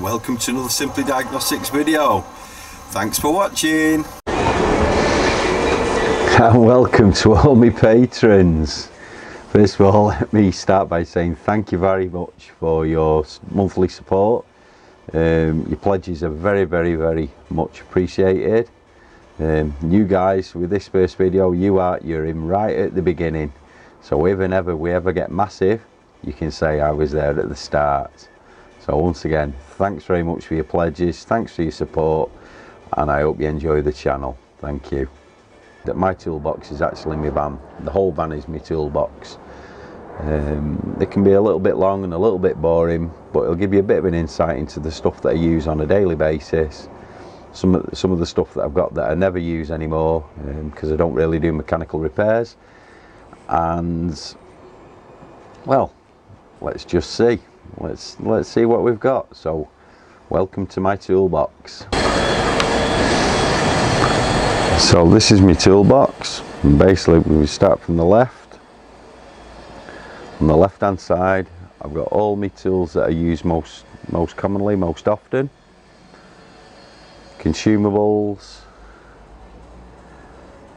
Welcome to another Simply Diagnostics video. Thanks for watching. And welcome to all my patrons. First of all, let me start by saying thank you very much for your monthly support. Your pledges are very much appreciated. You guys, with this first video, you're in right at the beginning. So if and ever we ever get massive, you can say I was there at the start. So once again, thanks very much for your pledges, thanks for your support, and I hope you enjoy the channel. Thank you. My toolbox is actually my van. The whole van is my toolbox. It can be a little bit long and a little bit boring, but it'll give you a bit of an insight into the stuff that I use on a daily basis. Some of the stuff that I've got that I never use anymore, because I don't really do mechanical repairs. And well, let's just see. Let's see what we've got. So welcome to my toolbox. So this is my toolbox, and basically we start from the left. On the left hand side I've got all my tools that I use most commonly, most often. Consumables,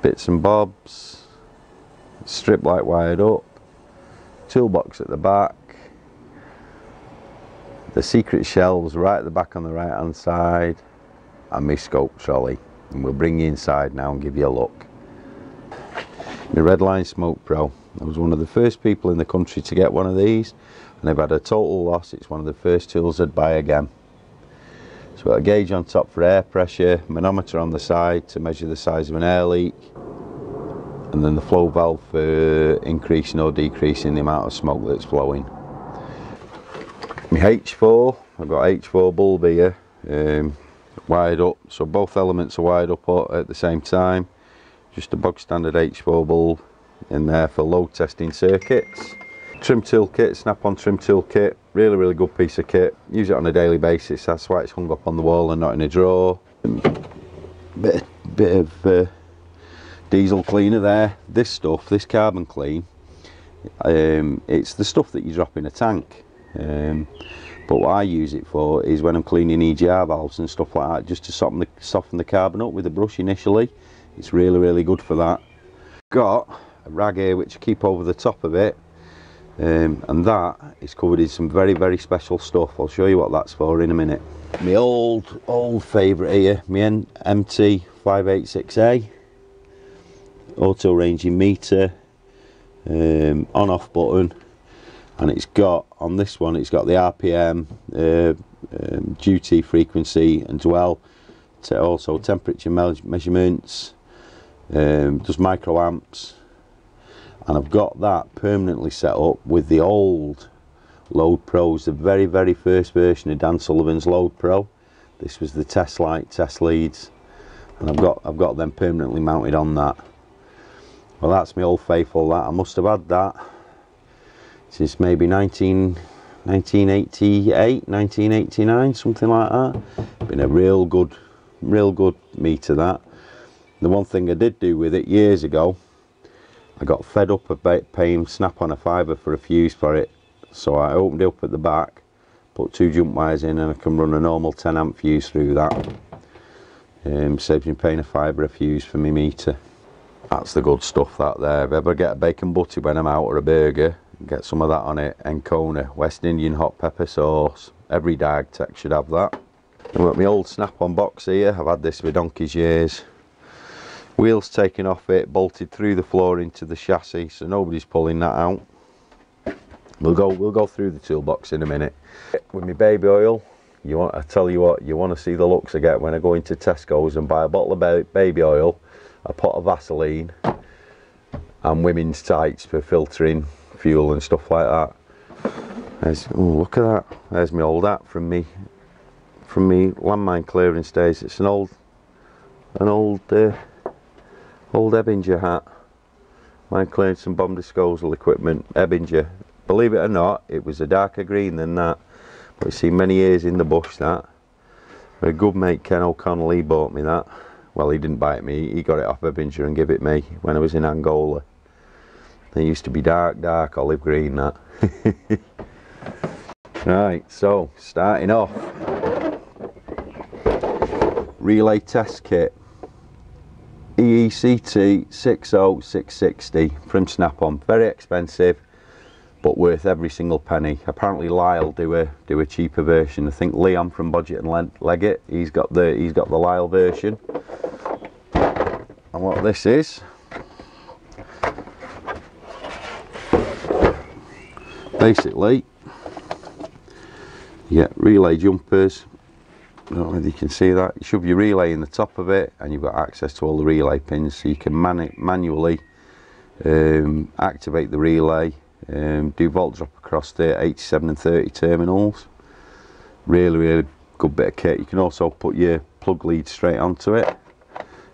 bits and bobs, strip light wired up, toolbox at the back, the secret shelves right at the back on the right hand side, and my scope trolley. And we'll bring you inside now and give you a look. The Redline Smoke Pro. I was one of the first people in the country to get one of these, and I've had a total loss. It's one of the first tools I'd buy again. So we've got a gauge on top for air pressure, manometer on the side to measure the size of an air leak, and then the flow valve for increasing or decreasing the amount of smoke that's flowing. My H4, I've got H4 bulb here, wired up, so both elements are wired up at the same time. Just a bog standard H4 bulb in there for load testing circuits. Trim tool kit, snap-on trim tool kit, really good piece of kit. Use it on a daily basis, that's why it's hung up on the wall and not in a drawer. Bit of diesel cleaner there. This stuff, this carbon clean, it's the stuff that you drop in a tank. But what I use it for is when I'm cleaning EGR valves and stuff like that, just to soften the carbon up with a brush initially. It's really good for that. Got a rag here which I keep over the top of it, and that is covered in some very special stuff. I'll show you what that's for in a minute. My old favourite here, my MT586A auto ranging meter, on-off button. And it's got, on this one, it's got the RPM, duty, frequency and dwell, also temperature measurements, does microamps, and I've got that permanently set up with the old Load Pros, the very first version of Dan Sullivan's Load Pro. This was the test leads, and I've got them permanently mounted on that. Well, that's my old faithful. That I must have had that since maybe 1988, 1989, something like that. Been a real good meter, that. The one thing I did do with it years ago, I got fed up about paying snap-on a fiver for a fuse for it, so I opened it up at the back, put 2 jump wires in, and I can run a normal 10 amp fuse through that. Saves me paying a fiver a fuse for my meter. That's the good stuff, that there. If I ever get a bacon butty when I'm out, or a burger, get some of that on it. Encona, West Indian hot pepper sauce. Every Diag Tech should have that. I've got my old snap-on box here. I've had this for donkey's years. Wheels taken off it, bolted through the floor into the chassis, so nobody's pulling that out. We'll go through the toolbox in a minute. With my baby oil, I tell you what, you want to see the looks I get when I go into Tesco's and buy a bottle of baby oil, a pot of Vaseline, and women's tights for filtering fuel and stuff like that. Oh, look at that. There's my old hat from me landmine clearance days. It's an old Ebbinger hat. Mine cleared some bomb disposal equipment. Ebbinger. Believe it or not, it was a darker green than that. But it's seen many years in the bush, that. A good mate, Ken O'Connell, he bought me that. Well, he didn't buy it me. He got it off Ebbinger and gave it me when I was in Angola. They used to be dark olive green, that. Right, so starting off, relay test kit, EECT 60660 from Snap-on. Very expensive, but worth every single penny. Apparently Lyle do a cheaper version. I think Leon from Budget and Leggett, he's got the Lyle version. And what this is, basically, you get relay jumpers. I don't know whether you can see that. You shove your relay in the top of it, and you've got access to all the relay pins, so you can manually activate the relay, do volt drop across the 87 and 30 terminals. Really good bit of kit. You can also put your plug lead straight onto it,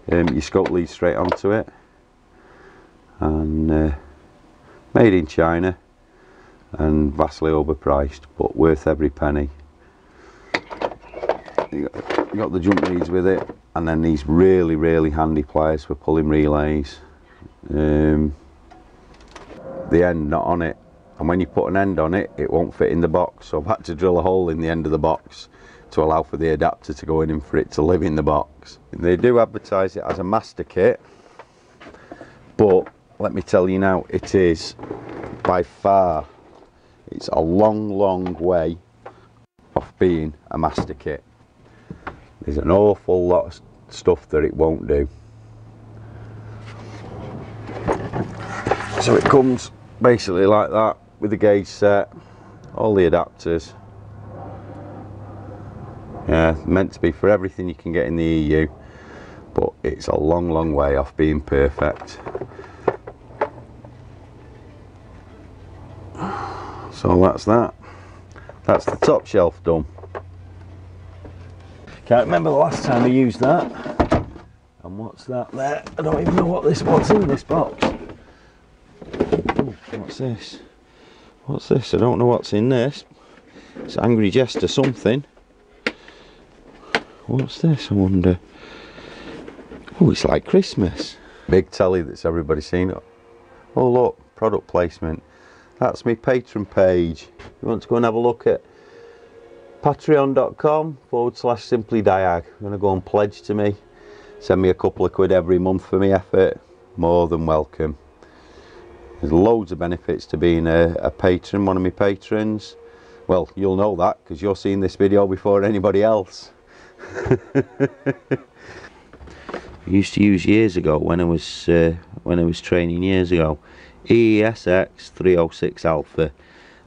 your scope lead straight onto it, and made in China and vastly overpriced, but worth every penny. You got the jump leads with it, and then these really handy pliers for pulling relays. The end not on it, and when you put an end on it, it won't fit in the box, so I've had to drill a hole in the end of the box to allow for the adapter to go in and for it to live in the box. They do advertise it as a master kit, but let me tell you now, it is by far, it's a long way off being a master kit. There's an awful lot of stuff that it won't do. So it comes basically like that, with the gauge set, all the adapters. Yeah, meant to be for everything you can get in the EU, but it's a long way off being perfect. So that's that. That's the top shelf done. Can't remember the last time I used that. And what's that there? I don't even know what's in this box. Ooh, what's this? What's this? I don't know what's in this. It's Angry Jester something. What's this, I wonder? Oh, it's like Christmas. Big telly that's everybody seen. Oh look, product placement. That's my Patreon page. You want to go and have a look at patreon.com/simplydiag. You're going to go and pledge to me. Send me a couple of quid every month for my effort. More than welcome. There's loads of benefits to being a patron, one of my patrons. Well, you'll know that because you're seeing this video before anybody else. I used to use years ago when I was training years ago, EESX 306 Alpha,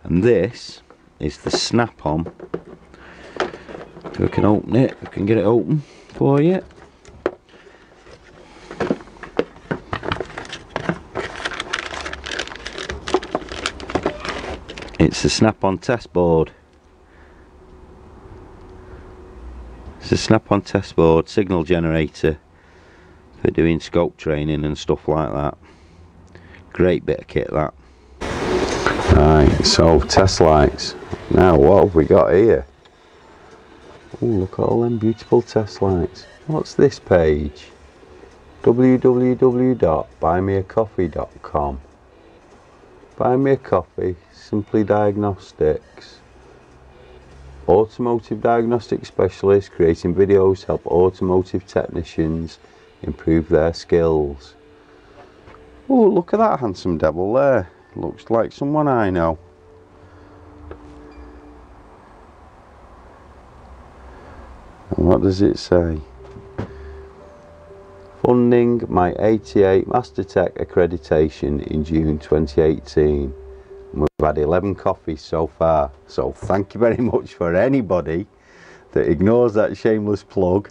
and this is the Snap-on. If I can open it, I can get it open for you. It's the Snap-on test board. It's a Snap-on test board, signal generator for doing scope training and stuff like that. Great bit of kit, that. Right, so test lights. Now what have we got here? Oh, look at all them beautiful test lights. What's this page? www.buymeacoffee.com. Buy me a coffee, Simply Diagnostics. Automotive diagnostic specialist creating videos to help automotive technicians improve their skills. Oh, look at that handsome devil there. Looks like someone I know. And what does it say? Funding my ATA Mastertech accreditation in June 2018. And we've had 11 coffees so far. So thank you very much for anybody that ignores that shameless plug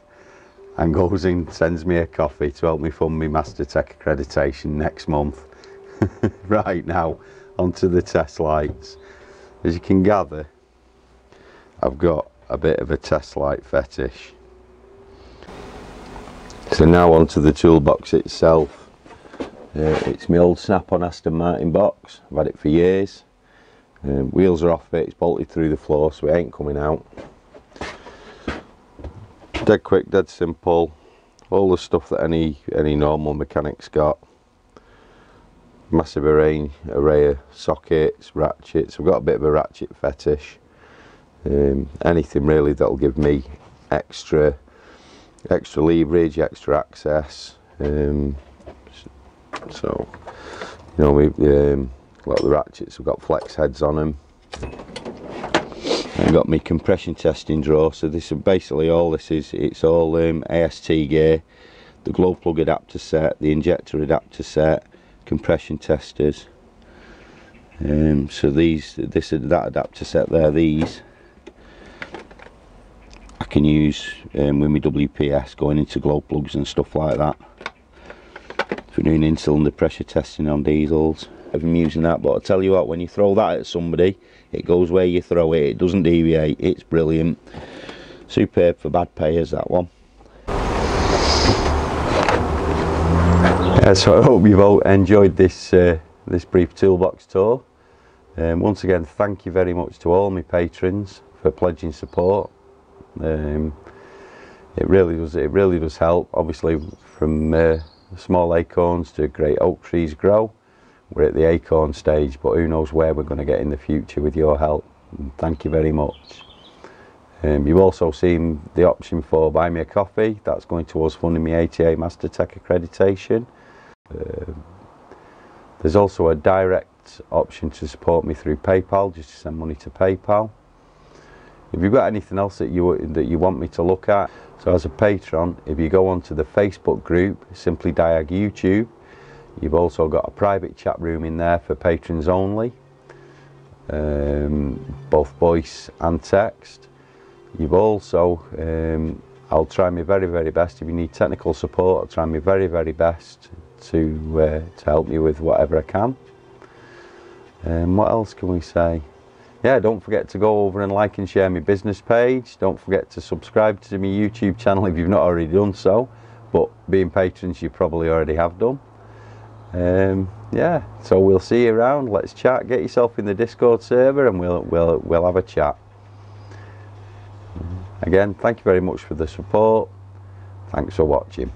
and goes and sends me a coffee to help me fund my Mastertech accreditation next month. Right, now onto the test lights. As you can gather, I've got a bit of a test light fetish. So now onto the toolbox itself. It's my old Snap-on Aston Martin box. I've had it for years. Wheels are off it, it's bolted through the floor so it ain't coming out. Dead quick, dead simple. All the stuff that any normal mechanic's got. massive array of sockets, ratchets. I've got a bit of a ratchet fetish. Anything really that'll give me extra leverage, extra access. So, you know, we've got the ratchets, we've got flex heads on them. I've got my compression testing drawer. So this is basically all this is. It's all AST gear, the glow plug adapter set, the injector adapter set, compression testers. So that adapter set there, these I can use with my WPS going into glow plugs and stuff like that for doing in-cylinder pressure testing on diesels. I'm using that, but I'll tell you what, when you throw that at somebody, it goes where you throw it, it doesn't deviate. It's brilliant. Superb for bad payers, that one. Yeah, so I hope you've all enjoyed this this brief toolbox tour. Once again, thank you very much to all my patrons for pledging support. It really does help. Obviously, from small acorns to great oak trees grow. We're at the acorn stage, but who knows where we're going to get in the future with your help. And thank you very much. You've also seen the option for buy me a coffee. That's going towards funding my ATA Master Tech accreditation. There's also a direct option to support me through PayPal, just to send money to PayPal. If you've got anything else that you want me to look at, so as a patron, if you go onto the Facebook group, simply Diag YouTube, you've also got a private chat room in there for patrons only, both voice and text. You've also, I'll try my very best. If you need technical support, I'll try my very best to help you with whatever I can. What else can we say? Yeah, don't forget to go over and like and share my business page. Don't forget to subscribe to my YouTube channel if you've not already done so, but being patrons you probably already have done. Yeah, so we'll see you around. Let's chat. Get yourself in the Discord server and we'll have a chat. Again, thank you very much for the support. Thanks for watching.